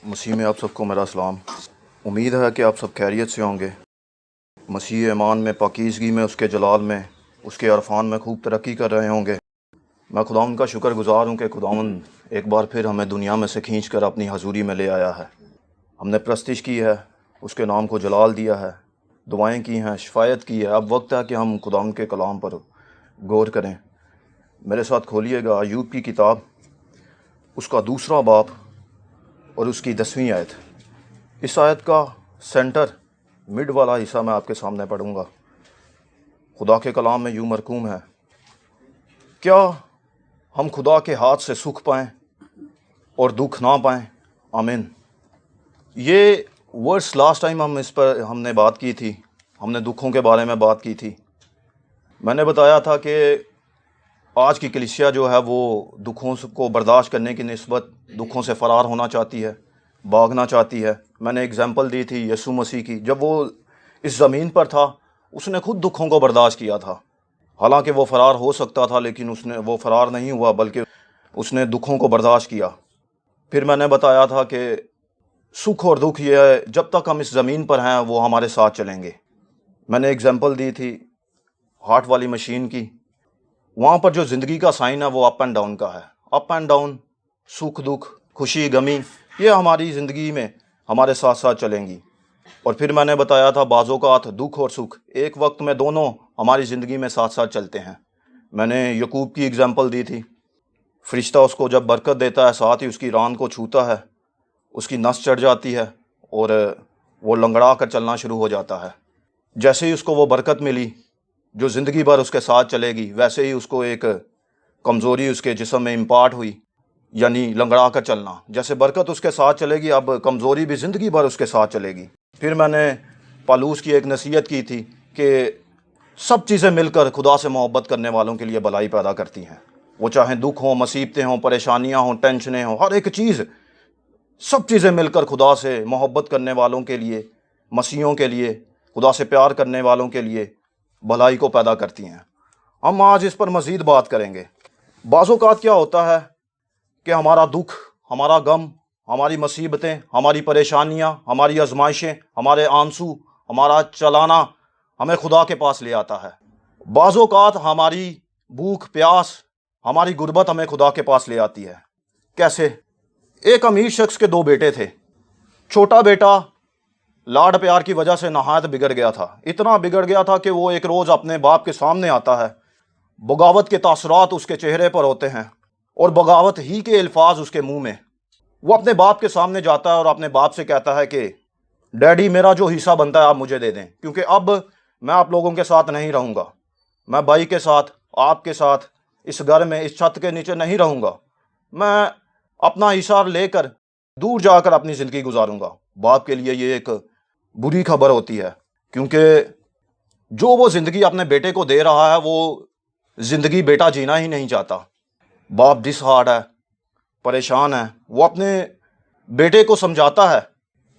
مسیح میں آپ سب کو میرا سلام۔ امید ہے کہ آپ سب خیریت سے ہوں گے۔ مسیح ایمان میں، پاکیزگی میں، اس کے جلال میں، اس کے عرفان میں خوب ترقی کر رہے ہوں گے۔ میں خداوند کا شکر گزار ہوں کہ خداوند ایک بار پھر ہمیں دنیا میں سے کھینچ کر اپنی حضوری میں لے آیا ہے۔ ہم نے پرستش کی ہے، اس کے نام کو جلال دیا ہے، دعائیں کی ہیں، شفایت کی ہے۔ اب وقت ہے کہ ہم خداوند کے کلام پر غور کریں۔ میرے ساتھ کھولیے گا ایوب کی کتاب، اس کا 2 باب اور اس کی 10ویں آیت۔ اس آیت کا سینٹر مڈ والا حصہ میں آپ کے سامنے پڑھوں گا۔ خدا کے کلام میں یوں مرقوم ہے: کیا ہم خدا کے ہاتھ سے سکھ پائیں اور دکھ نہ پائیں؟ آمین۔ یہ ورڈس لاسٹ ٹائم ہم نے بات کی تھی، ہم نے دکھوں کے بارے میں بات کی تھی۔ میں نے بتایا تھا کہ آج کی کلیسیا جو ہے وہ دکھوں کو برداشت کرنے کی نسبت دکھوں سے فرار ہونا چاہتی ہے، بھاگنا چاہتی ہے۔ میں نے اگزامپل دی تھی یسوع مسیح کی۔ جب وہ اس زمین پر تھا اس نے خود دکھوں کو برداشت کیا تھا، حالانکہ وہ فرار ہو سکتا تھا، لیکن وہ فرار نہیں ہوا، بلکہ اس نے دکھوں کو برداشت کیا۔ پھر میں نے بتایا تھا کہ سکھ اور دکھ یہ ہے، جب تک ہم اس زمین پر ہیں وہ ہمارے ساتھ چلیں گے۔ میں نے اگزامپل دی تھی ہارٹ والی مشین کی۔ وہاں پر جو زندگی کا سائن ہے وہ اپ اینڈ ڈاؤن کا ہے۔ اپ اینڈ ڈاؤن، سکھ دکھ، خوشی غمی، یہ ہماری زندگی میں ہمارے ساتھ ساتھ چلیں گی۔ اور پھر میں نے بتایا تھا بعض اوقات دکھ اور سکھ ایک وقت میں دونوں ہماری زندگی میں ساتھ ساتھ چلتے ہیں۔ میں نے یعقوب کی اگزامپل دی تھی۔ فرشتہ اس کو جب برکت دیتا ہے، ساتھ ہی اس کی ران کو چھوتا ہے، اس کی نس چڑھ جاتی ہے اور وہ لنگڑا کر چلنا شروع ہو جاتا ہے۔ جیسے ہی اس کو وہ برکت ملی جو زندگی بھر اس کے ساتھ چلے گی، ویسے ہی اس کو ایک کمزوری اس کے جسم میں امپارٹ ہوئی، یعنی لنگڑا کر چلنا۔ جیسے برکت اس کے ساتھ چلے گی، اب کمزوری بھی زندگی بھر اس کے ساتھ چلے گی۔ پھر میں نے پالوس کی ایک نصیحت کی تھی کہ سب چیزیں مل کر خدا سے محبت کرنے والوں کے لیے بھلائی پیدا کرتی ہیں، وہ چاہیں دکھ ہوں، مصیبتیں ہوں، پریشانیاں ہوں، ٹینشنیں ہوں، ہر ایک چیز، سب چیزیں مل کر خدا سے محبت کرنے والوں کے لیے، مسیحوں کے لیے، خدا سے پیار کرنے والوں کے لیے بھلائی کو پیدا کرتی ہیں۔ ہم آج اس پر مزید بات کریں گے۔ بعض اوقات کیا ہوتا ہے کہ ہمارا دکھ، ہمارا غم، ہماری مصیبتیں، ہماری پریشانیاں، ہماری آزمائشیں، ہمارے آنسو، ہمارا چلانا ہمیں خدا کے پاس لے آتا ہے۔ بعض اوقات ہماری بھوک پیاس، ہماری غربت ہمیں خدا کے پاس لے آتی ہے۔ کیسے؟ ایک امیر شخص کے 2 بیٹے تھے۔ چھوٹا بیٹا لاڈ پیار کی وجہ سے نہایت بگڑ گیا تھا۔ اتنا بگڑ گیا تھا کہ وہ ایک روز اپنے باپ کے سامنے آتا ہے، بغاوت کے تاثرات اس کے چہرے پر ہوتے ہیں اور بغاوت ہی کے الفاظ اس کے منہ میں۔ وہ اپنے باپ کے سامنے جاتا ہے اور اپنے باپ سے کہتا ہے کہ ڈیڈی، میرا جو حصہ بنتا ہے آپ مجھے دے دیں، کیونکہ اب میں آپ لوگوں کے ساتھ نہیں رہوں گا، میں بھائی کے ساتھ، آپ کے ساتھ اس گھر میں، اس چھت کے نیچے نہیں رہوں گا، میں اپنا حصہ لے کر دور جا کر اپنی زندگی گزاروں گا۔ باپ کے لیے یہ ایک بری خبر ہوتی ہے، کیونکہ جو وہ زندگی اپنے بیٹے کو دے رہا ہے وہ زندگی بیٹا جینا ہی نہیں چاہتا۔ باپ ڈس ہارڈ ہے، پریشان ہے، وہ اپنے بیٹے کو سمجھاتا ہے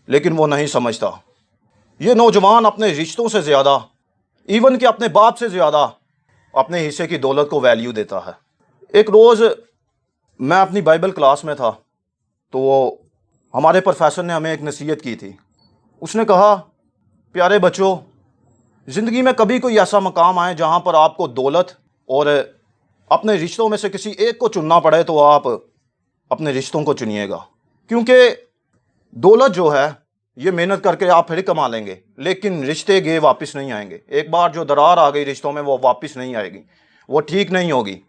لیکن وہ نہیں سمجھتا۔ یہ نوجوان اپنے رشتوں سے زیادہ، ایون کہ اپنے باپ سے زیادہ، اپنے حصے کی دولت کو ویلیو دیتا ہے۔ ایک روز میں اپنی بائبل کلاس میں تھا تو ہمارے پروفیسر نے ہمیں ایک نصیحت کی تھی۔ اس نے کہا، پیارے بچوں، زندگی میں کبھی کوئی ایسا مقام آئے جہاں پر آپ کو دولت اور اپنے رشتوں میں سے کسی ایک کو چننا پڑے تو آپ اپنے رشتوں کو چنیے گا، کیونکہ دولت جو ہے یہ محنت کر کے آپ پھر کما لیں گے، لیکن رشتے گئے واپس نہیں آئیں گے۔ ایک بار جو درار آ گئی رشتوں میں وہ واپس نہیں آئے گی، وہ ٹھیک نہیں ہوگی۔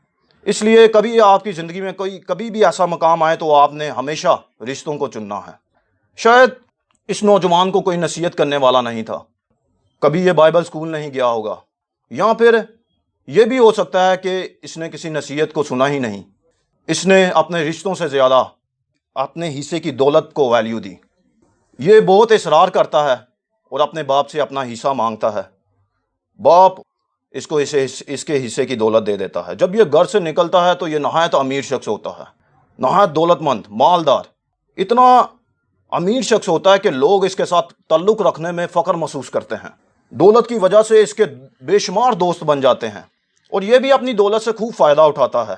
اس لیے کبھی آپ کی زندگی میں کبھی بھی ایسا مقام آئے تو آپ نے ہمیشہ رشتوں کو چننا ہے۔ شاید اس نوجوان کو کوئی نصیحت کرنے والا نہیں تھا، کبھی یہ بائبل سکول نہیں گیا ہوگا، یا پھر یہ بھی ہو سکتا ہے کہ اس نے کسی نصیحت کو سنا ہی نہیں۔ اس نے اپنے رشتوں سے زیادہ اپنے حصے کی دولت کو ویلیو دی۔ یہ بہت اصرار کرتا ہے اور اپنے باپ سے اپنا حصہ مانگتا ہے۔ باپ اس کو اس کے حصے کی دولت دے دیتا ہے۔ جب یہ گھر سے نکلتا ہے تو یہ نہایت امیر شخص ہوتا ہے، نہایت دولت مند، مالدار، اتنا امیر شخص ہوتا ہے کہ لوگ اس کے ساتھ تعلق رکھنے میں فخر محسوس کرتے ہیں۔ دولت کی وجہ سے اس کے بے شمار دوست بن جاتے ہیں، اور یہ بھی اپنی دولت سے خوب فائدہ اٹھاتا ہے،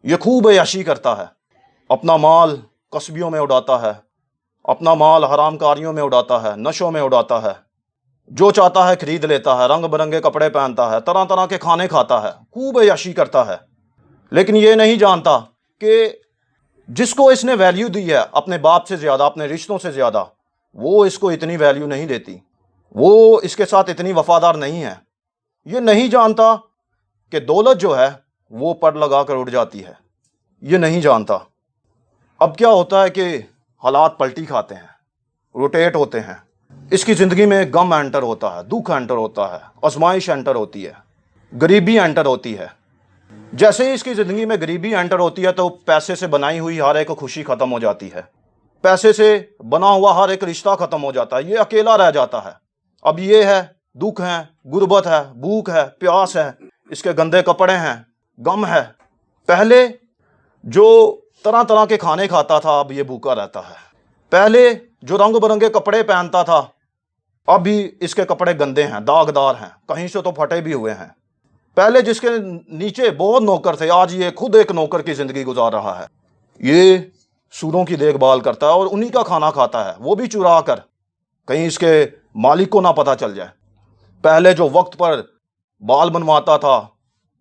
یہ خوب عیاشی کرتا ہے، اپنا مال کسبیوں میں اڑاتا ہے، اپنا مال حرام کاریوں میں اڑاتا ہے، نشوں میں اڑاتا ہے، جو چاہتا ہے خرید لیتا ہے، رنگ برنگے کپڑے پہنتا ہے، طرح طرح کے کھانے کھاتا ہے، خوب عیاشی کرتا ہے، لیکن یہ نہیں جانتا کہ جس کو اس نے ویلیو دی ہے اپنے باپ سے زیادہ، اپنے رشتوں سے زیادہ، وہ اس کو اتنی ویلیو نہیں دیتی، وہ اس کے ساتھ اتنی وفادار نہیں ہے۔ یہ نہیں جانتا کہ دولت جو ہے وہ پڑ لگا کر اڑ جاتی ہے، یہ نہیں جانتا۔ اب کیا ہوتا ہے کہ حالات پلٹی کھاتے ہیں، روٹیٹ ہوتے ہیں، اس کی زندگی میں غم انٹر ہوتا ہے، دکھ انٹر ہوتا ہے، آزمائش انٹر ہوتی ہے، غریبی انٹر ہوتی ہے۔ جیسے ہی اس کی زندگی میں غریبی انٹر ہوتی ہے تو پیسے سے بنائی ہوئی ہر ایک خوشی ختم ہو جاتی ہے، پیسے سے بنا ہوا ہر ایک رشتہ ختم ہو جاتا ہے، یہ اکیلا رہ جاتا ہے۔ اب یہ ہے، دکھ ہے، غربت ہے، بھوک ہے، پیاس ہے، اس کے گندے کپڑے ہیں، غم ہے۔ پہلے جو طرح طرح کے کھانے کھاتا تھا اب یہ بھوکا رہتا ہے، پہلے جو رنگ برنگے کپڑے پہنتا تھا اب بھی اس کے کپڑے گندے ہیں، داغدار ہیں، کہیں سے تو پھٹے بھی ہوئے ہیں۔ پہلے جس کے نیچے بہت نوکر تھے آج یہ خود ایک نوکر کی زندگی گزار رہا ہے، یہ سوروں کی دیکھ بھال کرتا ہے اور انہی کا کھانا کھاتا ہے، وہ بھی چرا کر، کہیں اس کے مالک کو نہ پتہ چل جائے۔ پہلے جو وقت پر بال بنواتا تھا،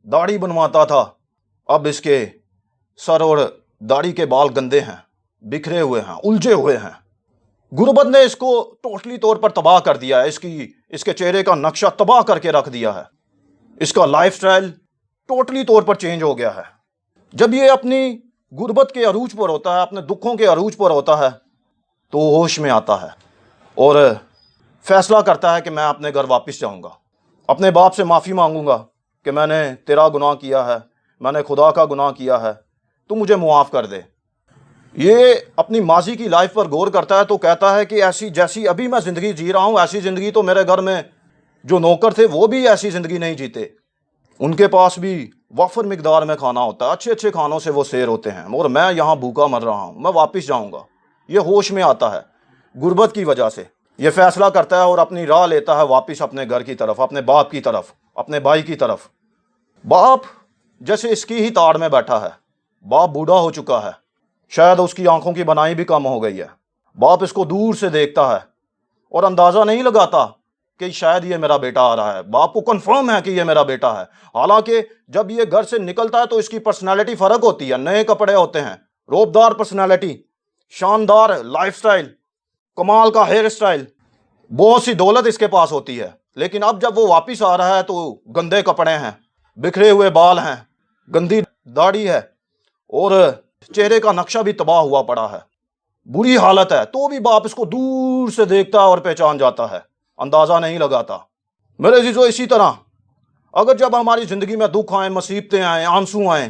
داڑھی بنواتا تھا، اب اس کے سر اور داڑھی کے بال گندے ہیں، بکھرے ہوئے ہیں، الجھے ہوئے ہیں۔ غربت نے اس کو ٹوٹلی طور پر تباہ کر دیا ہے، اس کے چہرے کا نقشہ تباہ کر کے رکھ دیا ہے، اس کا لائف سٹائل ٹوٹلی طور پر چینج ہو گیا ہے۔ جب یہ اپنی غربت کے عروج پر ہوتا ہے، اپنے دکھوں کے عروج پر ہوتا ہے تو وہ ہوش میں آتا ہے اور فیصلہ کرتا ہے کہ میں اپنے گھر واپس جاؤں گا، اپنے باپ سے معافی مانگوں گا کہ میں نے تیرا گناہ کیا ہے، میں نے خدا کا گناہ کیا ہے، تو مجھے معاف کر دے۔ یہ اپنی ماضی کی لائف پر غور کرتا ہے تو کہتا ہے کہ ایسی جیسی ابھی میں زندگی جی رہا ہوں ایسی زندگی تو میرے گھر میں جو نوکر تھے وہ بھی ایسی زندگی نہیں جیتے، ان کے پاس بھی وافر مقدار میں کھانا ہوتا ہے، اچھے اچھے کھانوں سے وہ سیر ہوتے ہیں، اور میں یہاں بھوکا مر رہا ہوں، میں واپس جاؤں گا۔ یہ ہوش میں آتا ہے غربت کی وجہ سے، یہ فیصلہ کرتا ہے اور اپنی راہ لیتا ہے واپس اپنے گھر کی طرف، اپنے باپ کی طرف، اپنے بھائی کی طرف۔ باپ جیسے اس کی ہی تاڑ میں بیٹھا ہے، باپ بوڑھا ہو چکا ہے، شاید اس کی آنکھوں کی بنائی بھی کم ہو گئی ہے، باپ اس کو دور سے دیکھتا ہے اور اندازہ نہیں لگاتا کہ شاید یہ میرا بیٹا آ رہا ہے، باپ کو کنفرم ہے کہ یہ میرا بیٹا ہے، حالانکہ جب یہ گھر سے نکلتا ہے تو اس کی پرسنالٹی فرق ہوتی ہے، نئے کپڑے ہوتے ہیں، روبدار پرسنالٹی، شاندار لائف سٹائل، کمال کا ہیئر سٹائل، بہت سی دولت اس کے پاس ہوتی ہے، لیکن اب جب وہ واپس آ رہا ہے تو گندے کپڑے ہیں، بکھرے ہوئے بال ہیں، گندی داڑھی ہے اور چہرے کا نقشہ بھی تباہ ہوا پڑا ہے، بری حالت ہے، تو بھی باپ اس کو دور سے دیکھتا ہے اور پہچان جاتا ہے، اندازہ نہیں لگاتا۔ میرے عزیزو، اسی طرح اگر جب ہماری زندگی میں دکھ آئیں، مصیبتیں آئیں، آنسو آئیں،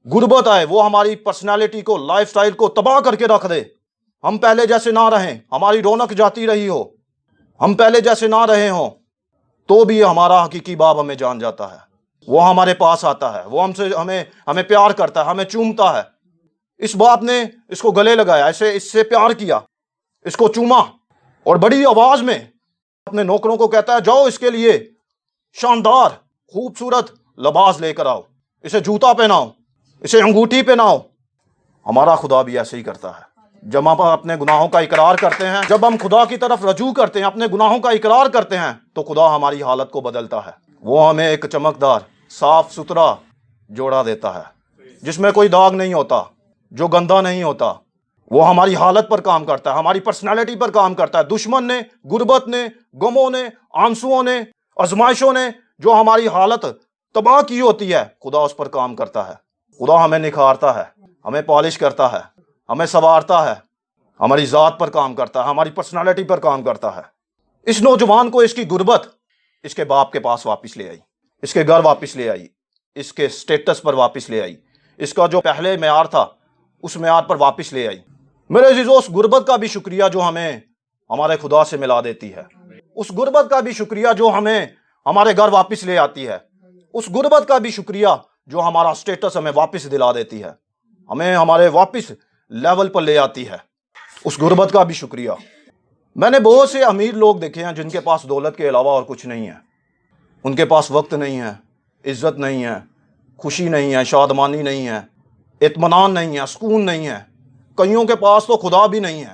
غربت آئے، وہ ہماری پرسنالٹی کو، لائف سٹائل کو تباہ کر کے رکھ دے، ہم پہلے جیسے نہ رہیں، ہماری رونق جاتی رہی ہو، ہم پہلے جیسے نہ رہے ہوں، تو بھی ہمارا حقیقی باپ ہمیں جان جاتا ہے، وہ ہمارے پاس آتا ہے، وہ ہمیں پیار کرتا ہے، ہمیں چومتا ہے۔ اس باپ نے اس کو گلے لگایا، اس سے پیار کیا، اس کو چوما اور بڑی آواز میں اپنے نوکروں کو کہتا ہے جاؤ اس کے لیے شاندار خوبصورت لباس لے کر آؤ، اسے جوتا پہناؤ، اسے انگوٹھی پہناؤ۔ ہمارا خدا بھی ایسے ہی کرتا ہے، جب ہم اپنے گناہوں کا اقرار کرتے ہیں، جب ہم خدا کی طرف رجوع کرتے ہیں، اپنے گناہوں کا اقرار کرتے ہیں، تو خدا ہماری حالت کو بدلتا ہے، وہ ہمیں ایک چمکدار صاف ستھرا جوڑا دیتا ہے جس میں کوئی داغ نہیں ہوتا، جو گندا نہیں ہوتا، وہ ہماری حالت پر کام کرتا ہے، ہماری پرسنالٹی پر کام کرتا ہے۔ دشمن نے، غربت نے، غموں نے، آنسوؤں نے، آزمائشوں نے جو ہماری حالت تباہ کی ہوتی ہے، خدا اس پر کام کرتا ہے، خدا ہمیں نکھارتا ہے، ہمیں پالش کرتا ہے، ہمیں سنوارتا ہے، ہماری ذات پر کام کرتا ہے، ہماری پرسنالٹی پر کام کرتا ہے۔ اس نوجوان کو اس کی غربت اس کے باپ کے پاس واپس لے آئی، اس کے گھر واپس لے آئی، اس کے سٹیٹس پر واپس لے آئی، اس کا جو پہلے معیار تھا اس معیار پر واپس لے آئی۔ میرے عزیزو، اس غربت کا بھی شکریہ جو ہمیں ہمارے خدا سے ملا دیتی ہے، اس غربت کا بھی شکریہ جو ہمیں ہمارے گھر واپس لے آتی ہے، اس غربت کا بھی شکریہ جو ہمارا سٹیٹس ہمیں واپس دلا دیتی ہے، ہمیں ہمارے واپس لیول پر لے آتی ہے، اس غربت کا بھی شکریہ۔ میں نے بہت سے امیر لوگ دیکھے ہیں جن کے پاس دولت کے علاوہ اور کچھ نہیں ہے، ان کے پاس وقت نہیں ہے، عزت نہیں ہے، خوشی نہیں ہے، شادمانی نہیں ہے، اطمینان نہیں ہے، سکون نہیں ہے، کئیوں کے پاس تو خدا بھی نہیں ہے۔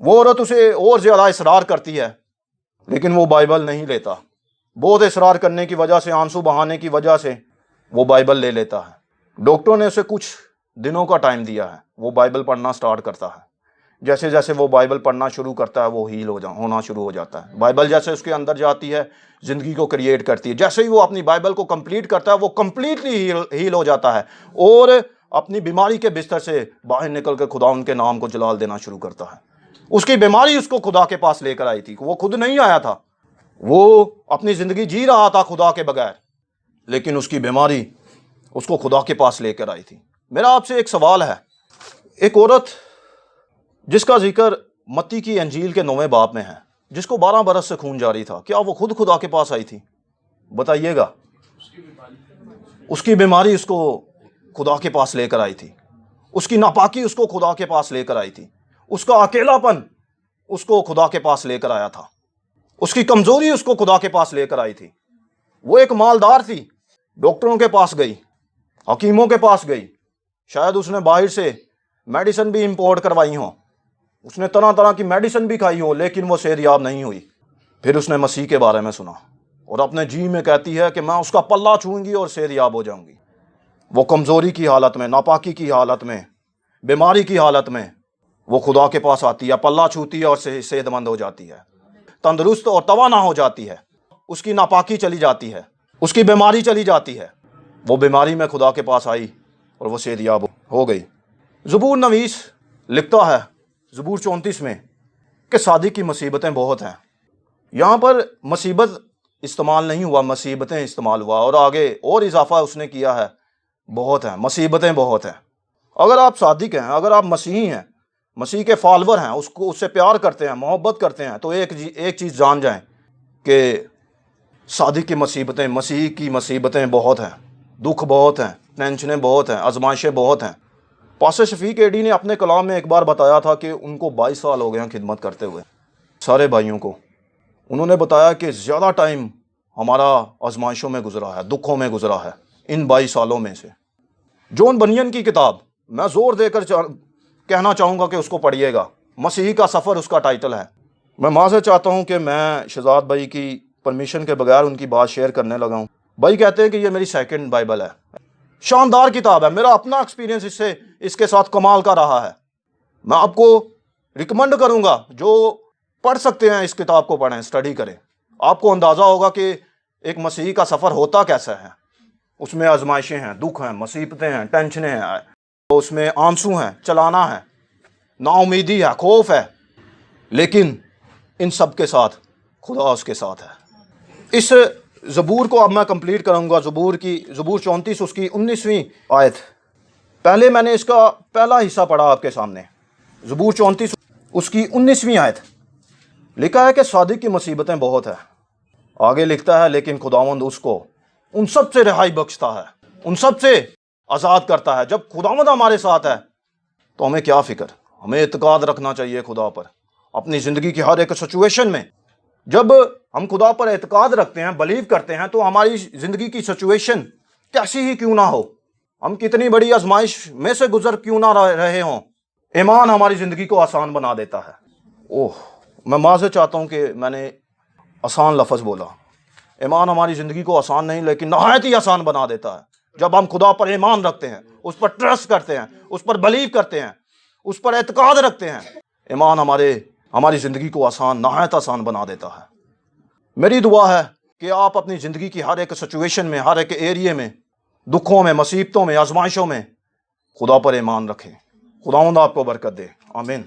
وہ عورت اسے اور زیادہ اصرار کرتی ہے، لیکن وہ بائبل نہیں لیتا. بہت اصرار کرنے کی وجہ سے، آنسو بہانے کی وجہ سے وہ بائبل لے لیتا ہے. ڈاکٹروں نے اسے کچھ دنوں کا ٹائم دیا ہے. وہ بائبل پڑھنا سٹارٹ کرتا ہے. جیسے جیسے وہ بائبل پڑھنا شروع کرتا ہے وہ ہیل ہونا شروع ہو جاتا ہے. بائبل جیسے اس کے اندر جاتی ہے زندگی کو کریٹ کرتی ہے. جیسے ہی وہ اپنی بائبل کو کمپلیٹ کرتا ہے وہ کمپلیٹلی ہیل ہو جاتا ہے اور اپنی بیماری کے بستر سے باہر نکل کر خدا ان کے نام کو جلال دینا شروع کرتا ہے. اس کی بیماری اس کو خدا کے پاس لے کر آئی تھی. وہ خود نہیں آیا تھا، وہ اپنی زندگی جی رہا تھا خدا کے بغیر، لیکن اس کی بیماری اس کو خدا کے پاس لے کر آئی تھی. میرا آپ سے ایک سوال ہے. ایک عورت جس کا ذکر متی کی انجیل کے 9ویں باب میں ہے، جس کو 12 برس سے خون جاری تھا، کیا وہ خود خدا کے پاس آئی تھی؟ بتائیے گا. اس کی بیماری اس کو خدا کے پاس لے کر آئی تھی. اس کی ناپاکی اس کو خدا کے پاس لے کر آئی تھی. اس کا اکیلا پن اس کو خدا کے پاس لے کر آیا تھا. اس کی کمزوری اس کو خدا کے پاس لے کر آئی تھی. وہ ایک مالدار تھی، ڈاکٹروں کے پاس گئی، حکیموں کے پاس گئی، شاید اس نے باہر سے میڈیسن بھی امپورٹ کروائی ہوں، اس نے طرح طرح کی میڈیسن بھی کھائی ہو، لیکن وہ صحت یاب نہیں ہوئی. پھر اس نے مسیح کے بارے میں سنا اور اپنے جی میں کہتی ہے کہ میں اس کا پلہ چھوؤں گی اور صحت یاب ہو جاؤں گی. وہ کمزوری کی حالت میں، ناپاکی کی حالت میں، بیماری کی حالت میں وہ خدا کے پاس آتی ہے، پلہ چھوتی ہے اور صحت مند ہو جاتی ہے، تندرست اور توانا ہو جاتی ہے. اس کی ناپاکی چلی جاتی ہے، اس کی بیماری چلی جاتی ہے. وہ بیماری میں خدا کے پاس آئی اور وہ صحت یاب ہو گئی. زبور نویس لکھتا ہے زبور 34 میں کہ صادق کی مصیبتیں بہت ہیں. یہاں پر مصیبت استعمال نہیں ہوا، مصیبتیں استعمال ہوا، اور آگے اور اضافہ اس نے کیا ہے، بہت ہیں، مصیبتیں بہت ہیں. اگر آپ صادق ہیں، اگر آپ مسیحی ہیں، مسیح کے فالور ہیں، اس سے پیار کرتے ہیں، محبت کرتے ہیں، تو ایک چیز جان جائیں کہ صادق کی مصیبتیں، مسیح کی مصیبتیں بہت ہیں، دکھ بہت ہیں، ٹینشنیں بہت ہیں، آزمائشیں بہت ہیں. پاسٹر شفیق ایڈی نے اپنے کلام میں ایک بار بتایا تھا کہ ان کو 22 سال ہو گئے ہیں خدمت کرتے ہوئے، سارے بھائیوں کو. انہوں نے بتایا کہ زیادہ ٹائم ہمارا آزمائشوں میں گزرا ہے، دکھوں میں گزرا ہے ان 22 سالوں میں سے. جون بنین کی کتاب میں زور دے کر کہنا چاہوں گا کہ اس کو پڑھیے گا. مسیح کا سفر اس کا ٹائٹل ہے. میں معذرت چاہتا ہوں کہ میں شہزاد بھائی کی پرمیشن کے بغیر ان کی بات شیئر کرنے لگا ہوں. بھائی کہتے ہیں کہ یہ میری سیکنڈ بائبل ہے. شاندار کتاب ہے، میرا اپنا ایکسپیرینس اس کے ساتھ کمال کا رہا ہے. میں آپ کو ریکمنڈ کروں گا، جو پڑھ سکتے ہیں اس کتاب کو پڑھیں، اسٹڈی کریں. آپ کو اندازہ ہوگا کہ ایک مسیحی کا سفر ہوتا کیسا ہے. اس میں آزمائشیں ہیں، دکھ ہیں، مصیبتیں ہیں، ٹینشنیں ہیں، اس میں آنسو ہیں، چلانا ہے، نا امیدی ہے، خوف ہے، لیکن ان سب کے ساتھ خدا اس کے ساتھ ہے. اس زبور کو اب میں کمپلیٹ کروں گا. زبور 34 اس کی 19ویں آیت. پہلے میں نے اس کا پہلا حصہ پڑھا آپ کے سامنے. زبور 34 اس کی 19ویں آیت لکھا ہے کہ صادق کی مصیبتیں بہت ہیں. آگے لکھتا ہے لیکن خداوند اس کو ان سب سے رہائی بخشتا ہے، ان سب سے آزاد کرتا ہے. جب خداوند ہمارے ساتھ ہے تو ہمیں کیا فکر. ہمیں اعتقاد رکھنا چاہیے خدا پر اپنی زندگی کی ہر ایک سچویشن میں. جب ہم خدا پر اعتقاد رکھتے ہیں، بلیو کرتے ہیں، تو ہماری زندگی کی سچویشن کیسی ہی کیوں نہ ہو، ہم کتنی بڑی آزمائش میں سے گزر کیوں نہ رہے ہوں، ایمان ہماری زندگی کو آسان بنا دیتا ہے. میں معذرت چاہتا ہوں کہ میں نے آسان لفظ بولا. ایمان ہماری زندگی کو آسان نہیں لیکن نہایت ہی آسان بنا دیتا ہے. جب ہم خدا پر ایمان رکھتے ہیں، اس پر ٹرسٹ کرتے ہیں، اس پر بلیو کرتے ہیں، اس پر اعتقاد رکھتے ہیں، ایمان ہماری زندگی کو نہایت آسان بنا دیتا ہے. میری دعا ہے کہ آپ اپنی زندگی کی ہر ایک سچویشن میں، ہر ایک ایریے میں، دکھوں میں، مصیبتوں میں، آزمائشوں میں خدا پر ایمان رکھیں. خداوند آپ کو برکت دے. آمین.